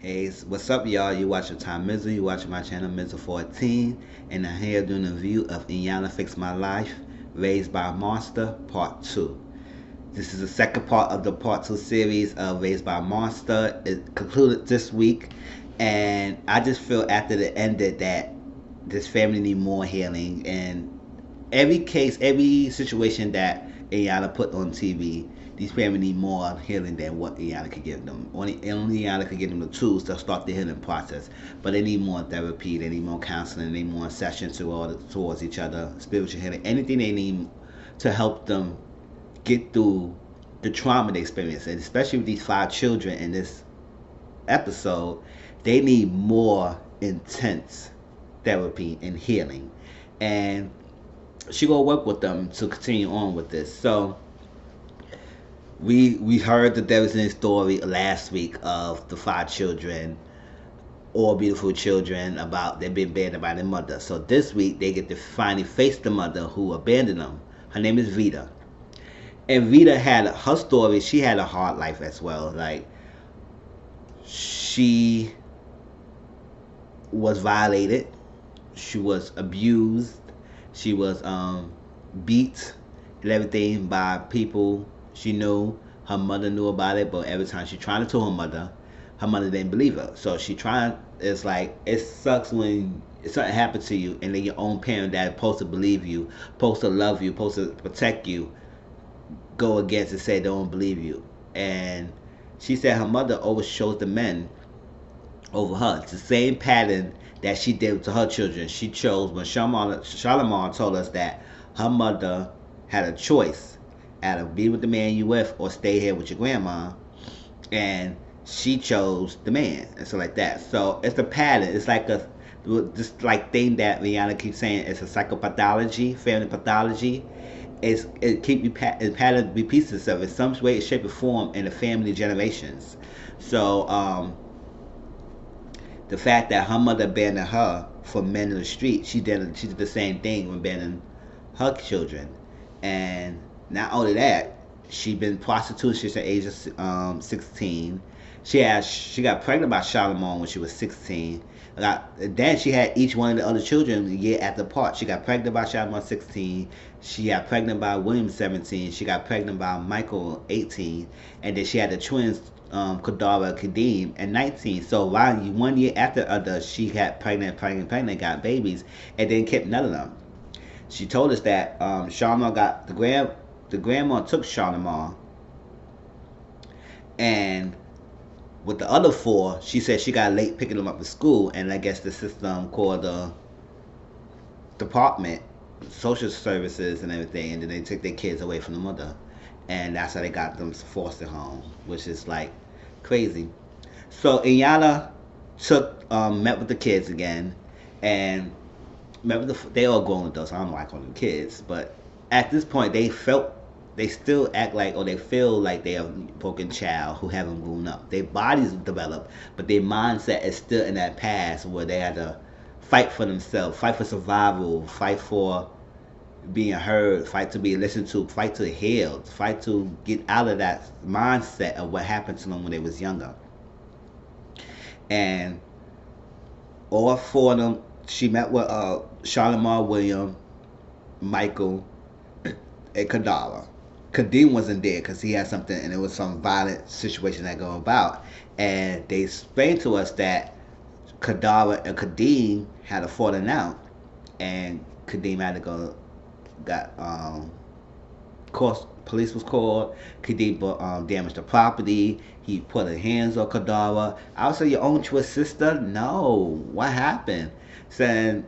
Hey, what's up, y'all? You watching Time Mizzle, you watching my channel Mizzle14, and I'm here doing a review of Iyanla Fix My Life, Raised by a Monster, Part 2. This is the second part of the Part 2 series of Raised by a Monster. It concluded this week, and I just feel after it ended that this family need more healing, and every case, every situation that Iyanla put on TV, these parents need more healing than what Iyanla could give them. Only Iyanla could give them the tools to start the healing process. But they need more therapy, they need more counseling, they need more sessions towards each other, spiritual healing, anything they need to help them get through the trauma they experience. And especially with these 5 children in this episode, they need more intense therapy and healing. And she gonna work with them to continue on with this. So we heard that there was a story last week of the 5 children, all beautiful children, about they've been abandoned by their mother. So this week they get to finally face the mother who abandoned them. Her name is Vita. And Vita had her story. She had a hard life as well. Like, she was violated, she was abused, she was beat and everything by people she knew. Her mother knew about it, but every time she tried to tell her mother didn't believe her. So she tried. It's like, it sucks when something happens to you and then your own parent that's supposed to believe you, supposed to love you, supposed to protect you, go against and say they don't believe you. And she said her mother always chose the men over her. It's the same pattern that she did to her children. She chose when Charlemagne told us that her mother had a choice: either be with the man you with or stay here with your grandma. And she chose the man, and so like that. So it's a pattern. It's like this like thing that Rihanna keeps saying. It's a psychopathology, family pathology. It keep you pattern repeats itself in some way, shape, or form in the family generations. So the fact that her mother abandoned her for men in the street, she did the same thing when abandoning her children. And not only that, she been prostituted since the age of 16. She got pregnant by Charlemagne when she was 16. Then she had each one of the other children a year after apart. She got pregnant by Charlemagne 16. She got pregnant by William 17. She got pregnant by Michael 18. And then she had the twins, Kadara, Kadeem, at 19. So while 1 year after other, she got pregnant, got babies, and then kept none of them. She told us that Charlemagne got the grandma took Charlemagne, and with the other 4, she said she got late picking them up at school, and I guess the system called the department, social services and everything, and then they took their kids away from the mother, and that's how they got them foster home, which is like crazy. So Iyanla met with the kids again, and they all grown adults. I don't like calling them kids, but at this point they still act like, or they feel like they are a broken child who haven't grown up. Their bodies developed, but their mindset is still in that past where they had to fight for themselves, fight for survival, fight for being heard, fight to be listened to, fight to heal, fight to get out of that mindset of what happened to them when they was younger. And all 4 of them, she met with Charlemagne, William, Michael, and Kadara. Kadeem wasn't there because he had something, and it was some violent situation that go about. And they explained to us that Kadara and Kadeem had a falling out, and Kadeem had to go. Course, police was called. Kadeem damaged the property. He put his hands on Kadara. I would say, your own twist sister? No. What happened? So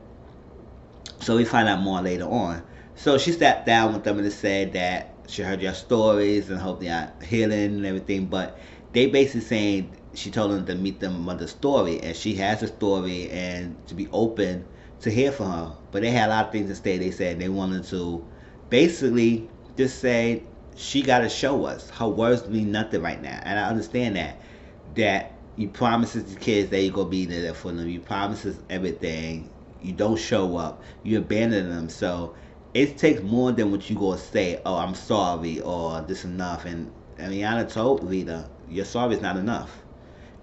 we find out more later on. So she sat down with them and said that she heard your stories and hope they are healing and everything. But they basically saying she told them to meet them mother's story, and she has a story, and to be open to hear from her. But they had a lot of things to say. They said they wanted to basically just say she got to show us. Her words mean nothing right now, and I understand that you promises the kids that you're gonna be there for them. You promises everything. You don't show up. You abandon them. So it takes more than what you gonna say. Oh, I'm sorry, or this enough. And Rihanna told Rita, your sorry is not enough.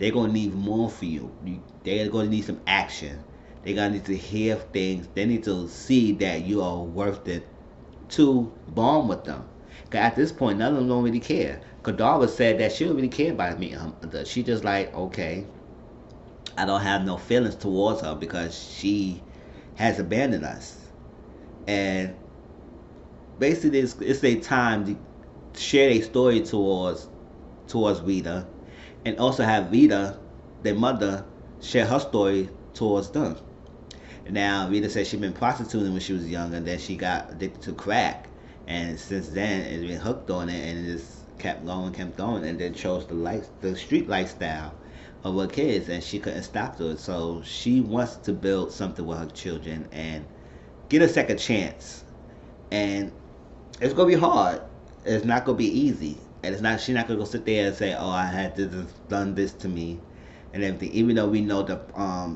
they're gonna need more for you. They're gonna need some action. They're gonna need to hear things. They need to see that you are worth it to bond with them. Cause at this point, none of them don't really care. Kadara said that she don't really care about me. She just like, okay, I don't have no feelings towards her because she has abandoned us. And basically, it's a time to share a story towards Rita, and also have Rita, their mother, share her story towards them. Now, Rita said she'd been prostituting when she was young, and then she got addicted to crack, and since then, it's been hooked on it, and it just kept going, and then chose the street lifestyle of her kids, and she couldn't stop to it. So she wants to build something with her children and get a second chance, and it's gonna be hard. It's not gonna be easy, and it's not. She's not gonna go sit there and say, "Oh, I had to done this to me," and everything. Even though we know the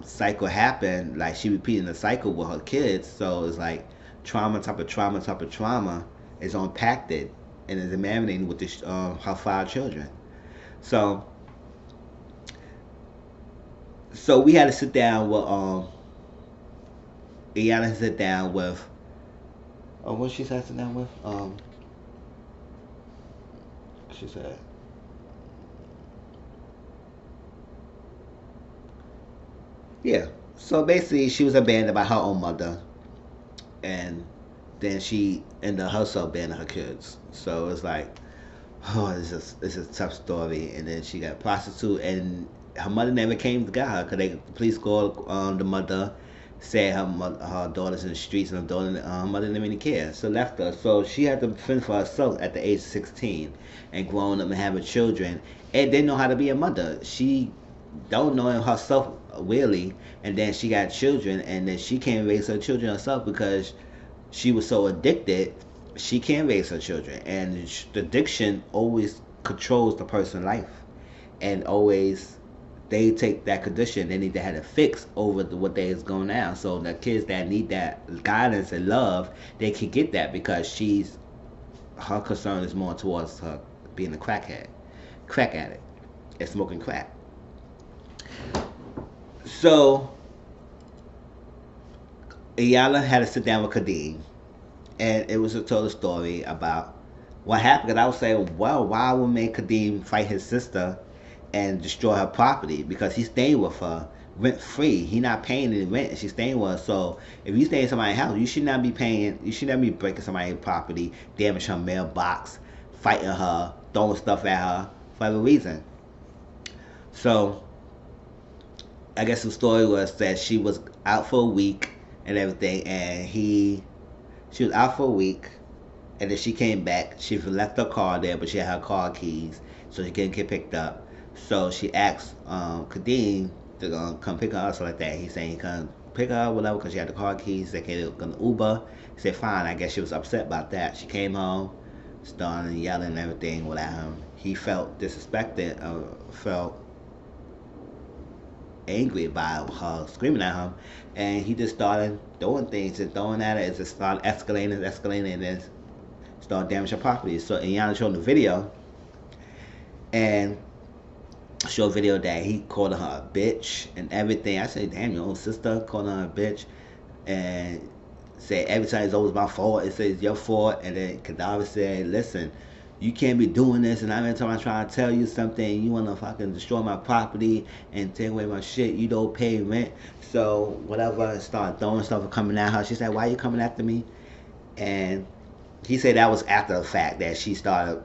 cycle happened, like she repeating the cycle with her kids, so it's like trauma type of trauma type of trauma is unpacked and is marinating with her 5 children. So, so we had to sit down with Iyanla sit down with what she sat down with she said yeah. So basically, she was abandoned by her own mother, and then she ended up herself abandoning her kids. So it's like, oh, it's a tough story. And then she got prostitute, and her mother never came to get her because the police called the mother, said her daughter's in the streets, and her mother didn't really care, so left her. So she had to fend for herself at the age of 16, and growing up and having children, and didn't know how to be a mother. She don't know herself really, and then she got children, and then she can't raise her children herself because she was so addicted. She can't raise her children, and the addiction always controls the person's life, and always they take that condition, they need to have a fix over what they is going on. So the kids that need that guidance and love, they can get that because her concern is more towards her being a crack addict, and smoking crack. So Iyanla had to sit down with Kadeem, and it was a total story about what happened. Because I was saying, well, why would make Kadeem fight his sister and destroy her property? Because he's staying with her rent free. He not paying any rent, and she's staying with her. So if you stay in somebody's house, you should not be paying. You should not be breaking somebody's property, damage her mailbox, fighting her, throwing stuff at her for every reason. So I guess the story was that she was out for a week and everything, and she was out for a week, and then she came back. She left her car there, but she had her car keys, so she couldn't get picked up. So she asked Kadeem to come pick her up, so like that. He's saying he couldn't pick her up, whatever, because she had the car keys. They can't go to Uber. He said fine. I guess she was upset about that. She came home, started yelling and everything without him. He felt disrespected, felt angry by her screaming at him, and he just started throwing things and throwing at it. It just started escalating, and then started damaging her property. So Iyanla showed the video, and showed a video that he called her a bitch and everything. I said, damn, your own sister calling her a bitch, and said every time it's always my fault. It says your fault, and then Kadara said, listen, you can't be doing this, and every time I try to tell you something, you want to fucking destroy my property and take away my shit. You don't pay rent, so whatever. Start throwing stuff and coming at her. She said, why are you coming after me? And he said that was after the fact that she started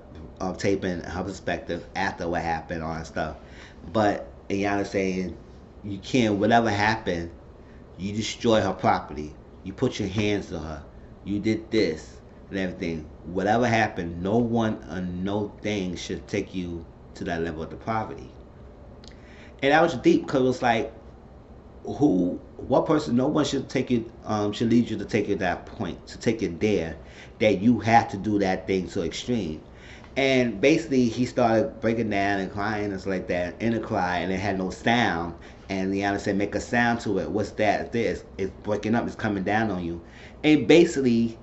taping her perspective after what happened, all that stuff. But Iyanla saying, you can't, whatever happened, you destroy her property. You put your hands on her. You did this and everything. Whatever happened, no one or no thing should take you to that level of the poverty. And that was deep, because it was like, what person, no one should take you, should lead you to take you to that point, to take you there, that you have to do that thing so extreme. And basically, he started breaking down and crying and stuff like that, in a cry, and it had no sound. And Iyanla said, make a sound to it. What's that? This. It's breaking up. It's coming down on you. And basically,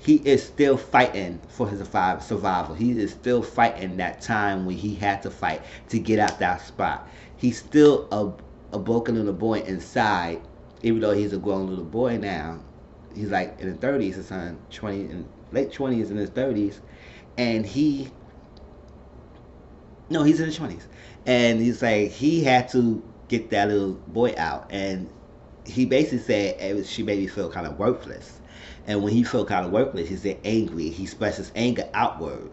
he is still fighting for his survival. He is still fighting that time when he had to fight to get out that spot. He's still a broken little boy inside, even though he's a grown little boy now. He's like in the 30s or something, 20 and late 20s in his 30s, and he no, he's in his 20s, and he's like he had to get that little boy out, and he basically said she made me feel kind of worthless. And when he felt kind of worthless, he said angry. He expressed his anger outward.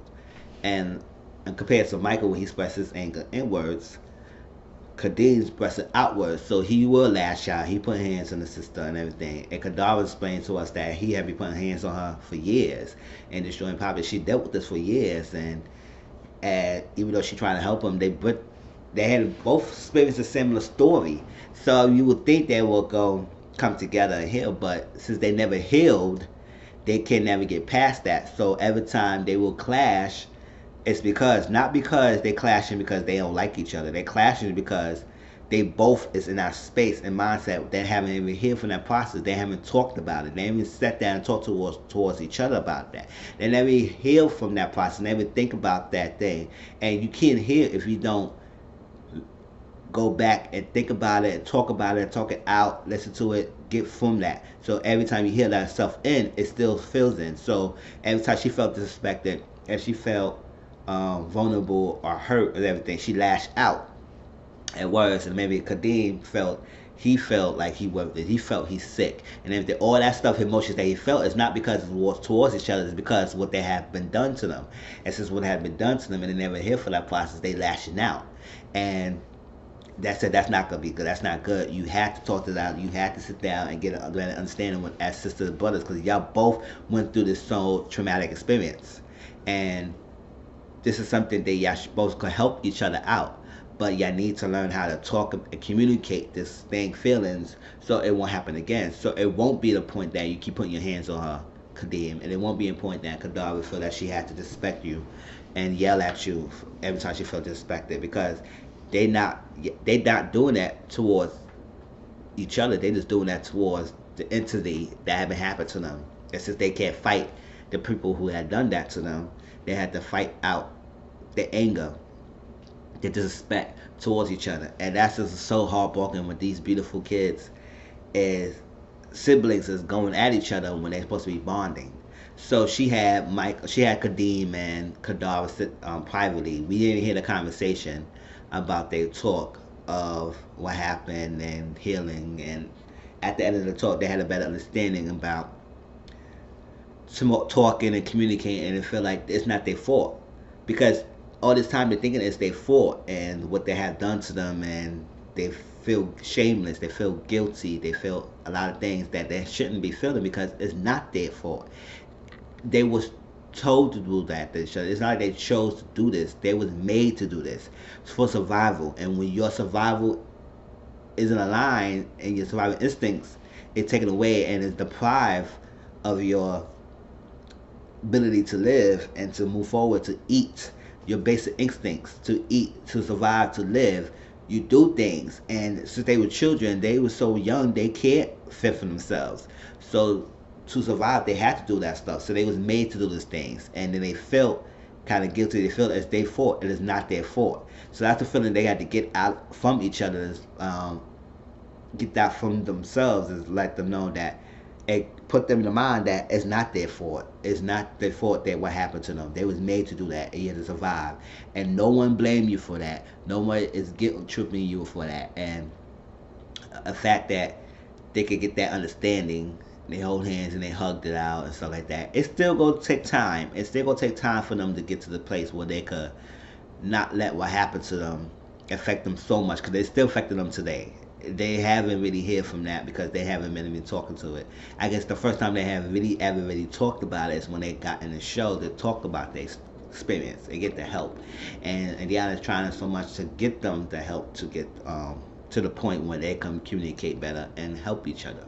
And compared to Michael, when he expressed his anger inwards, Kadeem expressed it outwards. So he will lash out. He put hands on the sister and everything. And Kadar explained to us that he had been putting hands on her for years and destroying property. She dealt with this for years. And even though she trying to help him, they had both experienced a similar story. So you would think they will come together and heal, but since they never healed, they can never get past that. So every time they will clash, it's not because they clashing because they don't like each other. They clashing because they both is in that space and mindset. They haven't even healed from that process. They haven't talked about it. They haven't sat down and talked towards each other about that. They never heal from that process. Never think about that thing. And you can't heal if you don't go back and think about it, talk it out, listen to it, get from that. So every time you hear that stuff in, it still feels in. So every time she felt disrespected and she felt vulnerable or hurt and everything, she lashed out at words. And maybe Kadeem felt like he felt he's sick and everything. All that stuff, emotions that he felt, is not because it was towards each other, it's because what they have been done to them. And since what had been done to them and they never hear for that process, they lashing out. And that's not gonna be good. That's not good. You have to talk it out. You have to sit down and get an understanding with as sisters and brothers, because y'all both went through this so traumatic experience, and this is something that y'all both could help each other out. But y'all need to learn how to talk and communicate this thing, feelings, so it won't happen again. So it won't be the point that you keep putting your hands on her, Kadeem, and it won't be a point that Kadar will feel that she had to disrespect you and yell at you every time she felt disrespected, because they not doing that towards each other. They just doing that towards the entity that haven't happened to them. And since they can't fight the people who had done that to them, they had to fight out the anger, the disrespect towards each other. And that's just so heartbroken when these beautiful kids as siblings is going at each other when they're supposed to be bonding. So she had Kadeem and Kadar sit privately. We didn't hear the conversation about their talk of what happened and healing, and at the end of the talk they had a better understanding about talking and communicating, and it feel like it's not their fault, because all this time they're thinking it's their fault and what they have done to them, and they feel shameless, they feel guilty, they feel a lot of things that they shouldn't be feeling because it's not their fault. They was told to do that. It's not like they chose to do this. They was made to do this. It's for survival. And when your survival isn't aligned and your survival instincts is taken away and is deprived of your ability to live and to move forward, to eat, your basic instincts to eat, to survive, to live, you do things. And since they were children, they were so young, they can't fend for themselves. So to survive, they had to do that stuff. So they was made to do these things, and then they felt kind of guilty. They felt it's their fault. It is not their fault. So that's the feeling they had to get out from each other. Get that from themselves, is let them know that it put them in the mind that it's not their fault. It's not their fault that what happened to them. They was made to do that, and you had to survive. And no one blame you for that. No one is guilt tripping you for that. And the fact that they could get that understanding, they hold hands and they hugged it out and stuff like that. It's still gonna take time. It's still gonna take time for them to get to the place where they could not let what happened to them affect them so much, because it's still affecting them today. They haven't really heard from that because they haven't been even talking to it. I guess the first time they have really ever really talked about it is when they got in the show to talk about their experience and get the help. And Iyanla's trying so much to get them the help to get to the point where they can communicate better and help each other.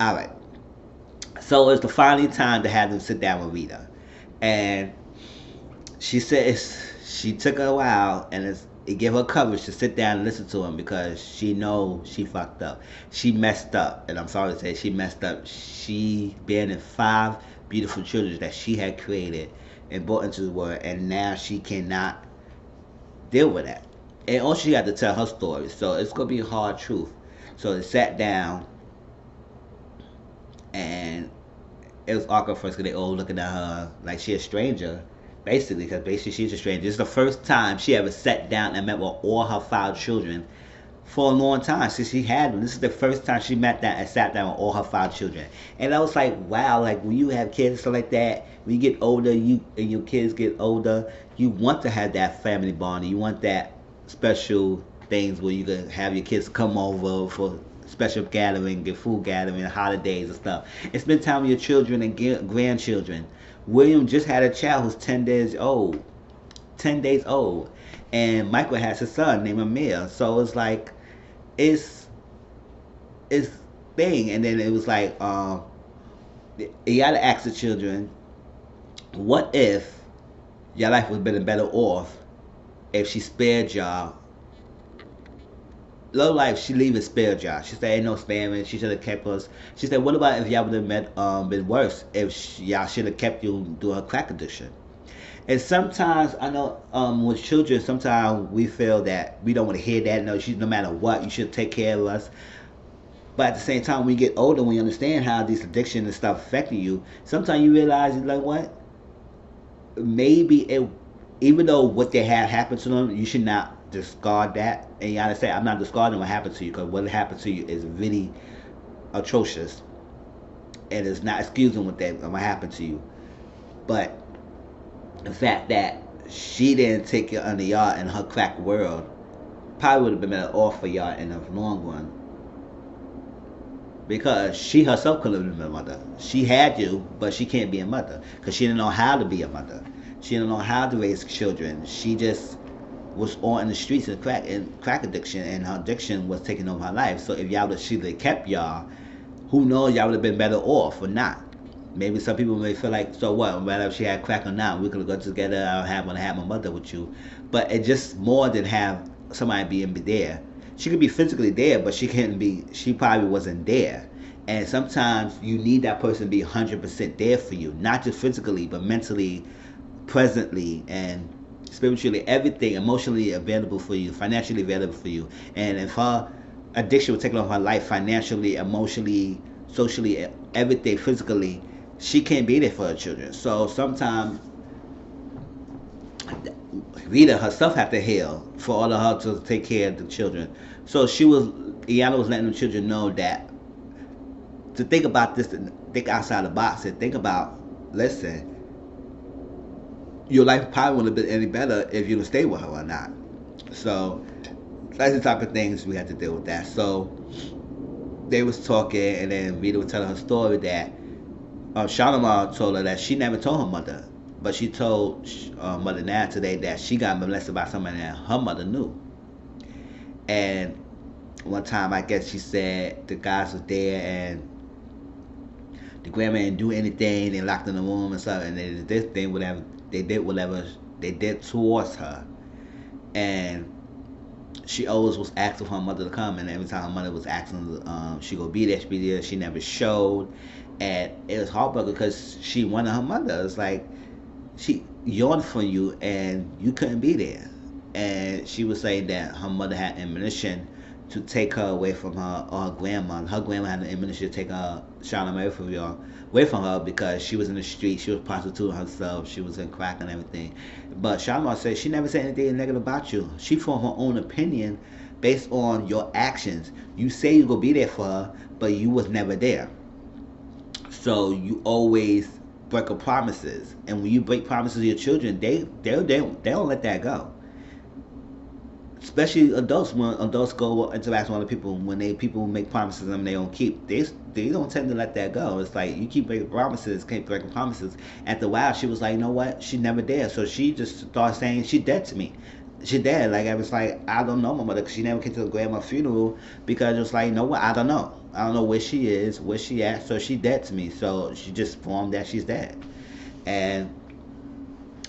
Alright, so it's the final time to have them sit down with Rita, and she says she took her a while, and it gave her courage to sit down and listen to him, because she knows she fucked up, she messed up, and I'm sorry to say she messed up. She been in 5 beautiful children that she had created and brought into the world, and now she cannot deal with that. And also she had to tell her story, so it's gonna be a hard truth. So they sat down, and it was awkward first because they all looking at her like she a stranger, basically, because basically she's a stranger. This is the first time she ever sat down and met with all her 5 children for a long time since she had them. This is the first time she met that and sat down with all her 5 children. And I was like, wow, like when you have kids and stuff like that, when you get older, you and your kids get older, you want to have that family bonding. You want that special things where you can have your kids come over for special gathering, get food gathering, holidays and stuff. And spend time with your children and grandchildren. William just had a child who's 10 days old. 10 days old. And Michael has his son named Amir. So it's like, it's it's thing. And then it was like, you gotta ask the children, what if your life would have been better off if she spared y'all? Low life, she leaving spared y'all. She said ain't no sparing. She should have kept us. She said, what about if y'all would have been worse if y'all should have kept you doing her crack addiction? And sometimes I know with children, sometimes we feel that we don't want to hear that. No, no matter what, you should take care of us. But at the same time, when you get older, when you understand how these addictions and stuff affecting you, sometimes you realize, like, what? Maybe it, even though what they had happened to them, you should not discard that. And you gotta say, I'm not discarding what happened to you, because what happened to you is really atrocious, and it's not excusing what happened to you. But the fact that she didn't take it under y'all in her crack world probably would have been better off for y'all in the long run. Because she herself could have been a mother. She had you, but she can't be a mother. Because she didn't know how to be a mother. She didn't know how to raise children. She just was on in the streets of crack addiction, and her addiction was taking over her life. So if y'all would have kept y'all, who knows, y'all would have been better off or not. Maybe some people may feel like, so what, whether if she had crack or not, we could go together, I want to have my mother with you. But it just more than have somebody being there. She could be physically there, but she probably wasn't there. And sometimes you need that person to be 100% there for you, not just physically, but mentally, presently, and spiritually, everything, emotionally available for you, financially available for you. And if her addiction was taking over her life, financially, emotionally, socially, everything, physically, she can't be there for her children. So sometimes Rita herself had to heal for all of her to take care of the children. So Iyanla was letting the children know that to think about this, to think outside the box, and think about, listen, your life probably wouldn't have been any better if you'd have stayed with her or not. So that's the type of things we had to deal with that. So they was talking, and then Rita was telling her story that Shalimar told her that she never told her mother, but she told Mother now today that she got molested by somebody that her mother knew. And one time, I guess she said the guys was there, and the grandma didn't do anything. They locked in the room and stuff, and they did this thing, whatever they did towards her. And she always was asking for her mother to come, and every time her mother was asking, she go be there, she be there. She never showed, and it was heartbreaking because she wanted her mother. It's like she yearned for you, and you couldn't be there. And she was saying that her mother had ammunition to take her away from her, or her grandma. Her grandma had an ammunition to take her, Charlamagne away from her, because she was in the street, she was prostituting herself, she was in crack and everything. But Charlamagne said she never said anything negative about you. She formed her own opinion based on your actions. You say you gonna be there for her, but you was never there. So you always break up promises, and when you break promises to your children, they don't let that go. Especially adults, when adults go interact with other people, when people make promises and they don't keep, they don't tend to let that go. It's like you keep breaking promises, keep breaking promises. After a while, she was like, you know what? She never there. So she just started saying she dead to me. She dead. Like I was like, I don't know my mother, because she never came to the grandma's funeral, because it was like, you know what? I don't know. I don't know where she is, where she at. So she dead to me. So she just formed that she's dead, and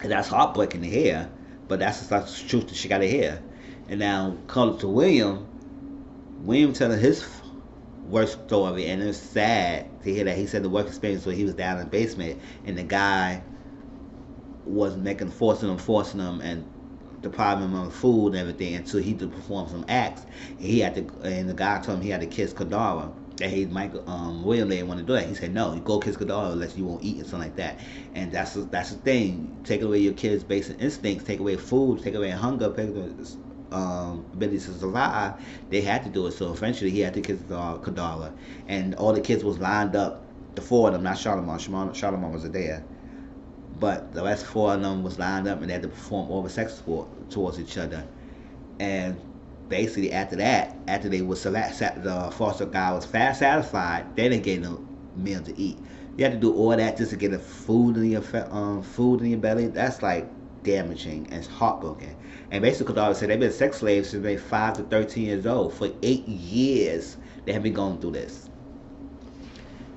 that's heartbreaking to hear. But that's the truth that she got to hear. And now, call it to William. William telling worst story, and it's sad to hear that. He said the work experience was he was down in the basement, and the guy was forcing him, and depriving him of food and everything until he could perform some acts. And he had to, and the guy told him he had to kiss Kadara. That Michael William didn't want to do that. He said no, you go kiss Kadara unless you won't eat and something like that. And that's the thing. Take away your kids' basic instincts, take away food, take away hunger, take away ability to survive. They had to do it. So eventually he had to kiss Kadara, and all the kids was lined up. The four of them, not Charlemagne. Charlemagne wasn't there. But the rest four of them was lined up and they had to perform over sex towards each other. And basically after that, after they was the foster guy was fast satisfied, then they gave them meal to eat. You have to do all that just to get the food in your belly. That's like damaging and it's heartbroken. And basically, Kadar said they've been sex slaves since they 5 to 13 years old. For 8 years, they have been going through this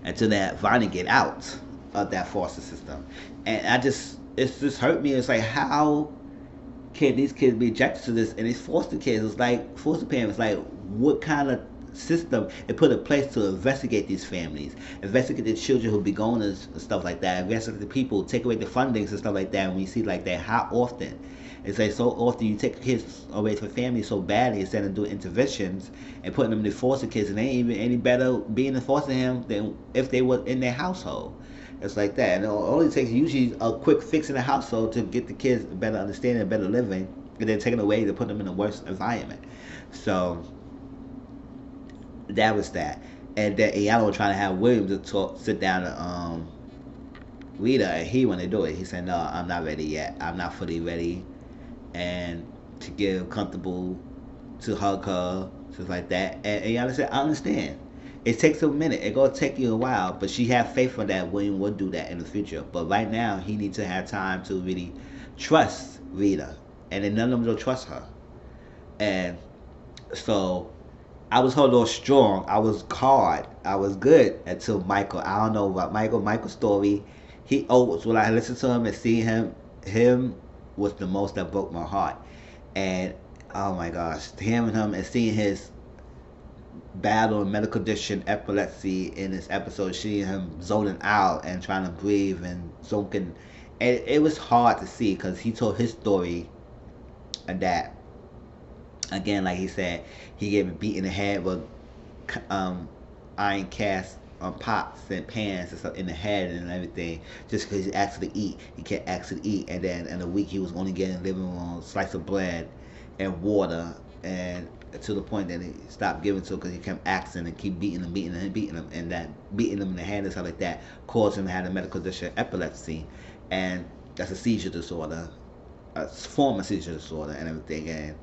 until they finally get out of that foster system. And it's just hurt me. It's like, how can these kids be objected to this? And it's foster kids. It's like foster parents. Like, what kind of system it put in place to investigate these families, investigate the children who be going and stuff like that, investigate the people, take away the fundings and stuff like that. And we see like that, how often? It's like so often you take kids away from families so badly instead of doing interventions and putting them in the foster kids, and they ain't even any better being in foster him than if they were in their household. It's like that. And it only takes usually a quick fix in the household to get the kids a better understanding, a better living, and then taken away to put them in a worse environment. So that was that. And then Iyanla was trying to have William to sit down and Rita, and he wanted to do it. He said, no, I'm not ready yet. I'm not fully ready. And to get comfortable, to hug her, stuff like that. And Iyanla said, I understand. It takes a minute. It's going to take you a while. But she had faith in that William would do that in the future. But right now, he needs to have time to really trust Rita. And then none of them will trust her. And so I was holding on strong. I was hard. I was good until Michael. I don't know about Michael's story. He always, when I listened to him and see him was the most that broke my heart. And oh my gosh, hearing him and seeing his battle and medical condition, epilepsy in this episode, seeing him zoning out and trying to breathe and zonking, and it was hard to see because he told his story and that again, like he said, he gave a beat in the head with iron cast on pots and pans and stuff in the head and everything, just because he asked to eat. He can't actually eat, and then in a week he was only getting living on a slice of bread and water, and to the point that he stopped giving to him because he kept asking and keep beating him, and that beating him in the head and stuff like that caused him to have a medical condition, epilepsy, and that's a seizure disorder, a form of seizure disorder and everything. And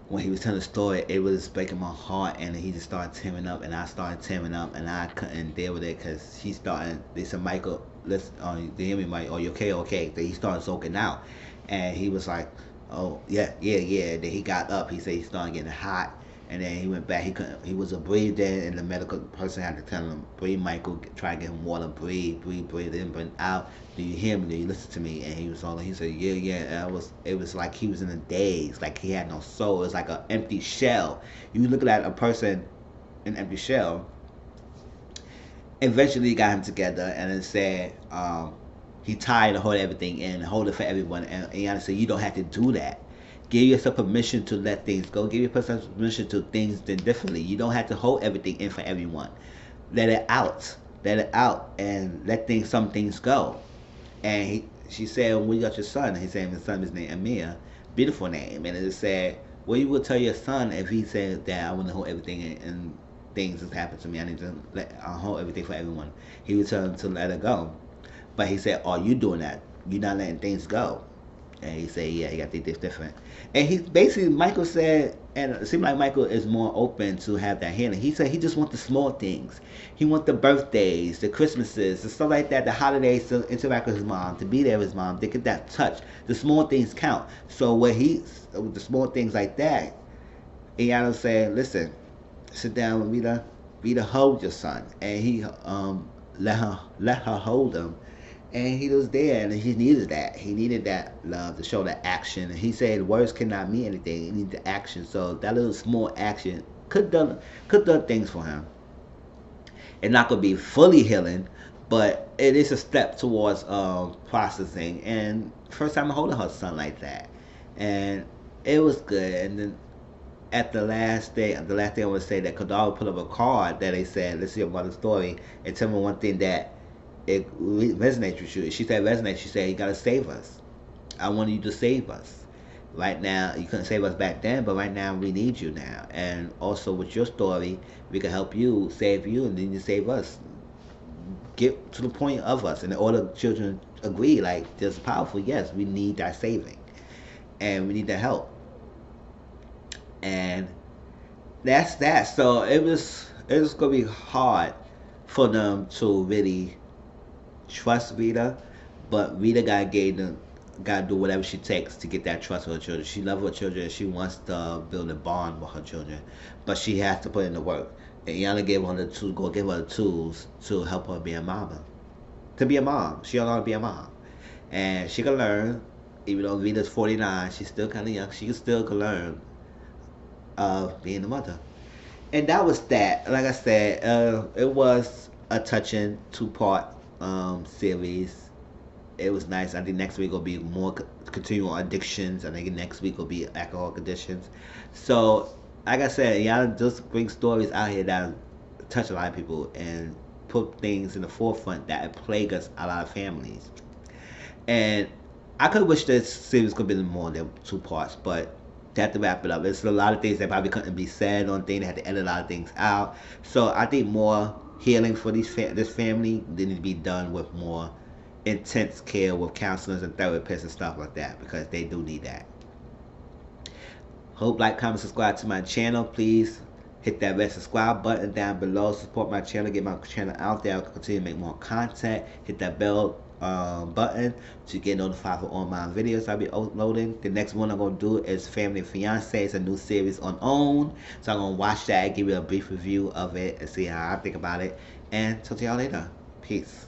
when he was telling the story, it was breaking my heart, and he just started tearing up, and I started tearing up, and I couldn't deal with it because he started. They said, Michael, listen, they hear me, Mike? Oh, you okay? Okay. Then he started soaking out, and he was like, oh yeah. Then he got up. He said he started getting hot, and then he went back. He couldn't. He was a breathe there, and the medical person had to tell him, breathe, Michael. Try to get him water. Breathe in, breathe out. Do you hear me? Do you listen to me? And he was all. He said, yeah. It was like he was in a daze, like he had no soul. It was like an empty shell. You look at a person, an empty shell. Eventually, got him together, and then said, he tired of holding everything in, hold it for everyone. And Iyanla said, you don't have to do that. Give yourself permission to let things go. Give yourself permission to things done differently. You don't have to hold everything in for everyone. Let it out, and let some things go. And she said, when we got your son, he said his son is named Amir, beautiful name. And it said, well, you would tell your son if he said that I want to hold everything in, and things has happened to me. I need to hold everything for everyone. He would tell him to let it go. But he said, are you doing that? You're not letting things go. And he said, yeah, you got to think this different. And he basically, Michael said, and it seemed like Michael is more open to have that healing. He said he just wants the small things. He wants the birthdays, the Christmases, the stuff like that, the holidays, to interact with his mom, to be there with his mom, to get that touch. The small things count. So the small things like that, Iyanla said, listen, sit down with Rita. Rita, hold your son. And he let her hold him. And he was there, and he needed that. He needed that love to show that action. And he said words cannot mean anything. He needed the action. So that little small action could done things for him. It's not gonna be fully healing, but it is a step towards processing. And first time holding her son like that, and it was good. And then at the last thing I want to say that Kadar put up a card that they said, "Let's see about the story and tell me one thing that it resonates with you." She said, "Resonates." She said, "You gotta save us. I want you to save us." Right now, you couldn't save us back then, but right now we need you now. And also with your story, we can help you, save you, and then you save us. Get to the point of us. And all the children agree, like, this is powerful. Yes, we need that saving. And we need that help. And that's that. So it was gonna be hard for them to really trust Rita, but Rita gotta do whatever she takes to get that trust with her children. She loves her children. She wants to build a bond with her children, but she has to put in the work. And Iyanla gave her the tools. Go give her the tools to help her be a mama. To be a mom, she don't know how to be a mom, and she can learn. Even though Rita's 49, she's still kind of young. She still can learn of being a mother. And that was that. Like I said, it was a touching two-part series. It was nice. I think next week will be more continual addictions. I think next week will be alcoholic addictions. So, like I said, y'all just bring stories out here that touch a lot of people and put things in the forefront that plague us a lot of families. And I could wish this series could have been more than two parts, but they had to wrap it up. There's a lot of things that probably couldn't be said on things. They had to edit a lot of things out. So I think more healing for this family need to be done with more intense care with counselors and therapists and stuff like that because they do need that. Hope, like, comment, subscribe to my channel. Please hit that red subscribe button down below. Support my channel. Get my channel out there. I'll continue to make more content. Hit that bell button to get notified for all my videos I'll be uploading. The next one I'm going to do is Family and Fiance. It's a new series on OWN. So I'm going to watch that, give you a brief review of it, and see how I think about it. And talk to y'all later. Peace.